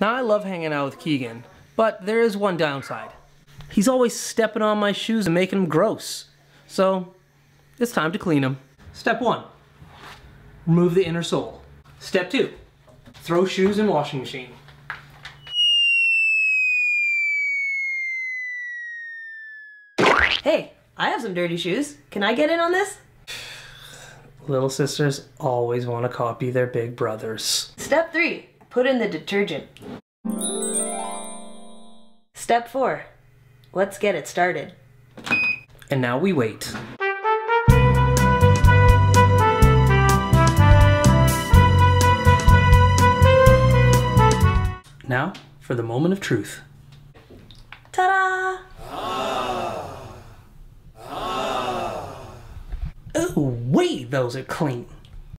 Now I love hanging out with Keegan, but there is one downside. He's always stepping on my shoes and making them gross. So, it's time to clean them. Step 1. Remove the inner sole. Step 2. Throw shoes in washing machine. Hey, I have some dirty shoes. Can I get in on this? Little sisters always want to copy their big brothers. Step 3. Put in the detergent. Step 4. Let's get it started. And now we wait. Now for the moment of truth. Ta-da! Oh, wait, those are clean.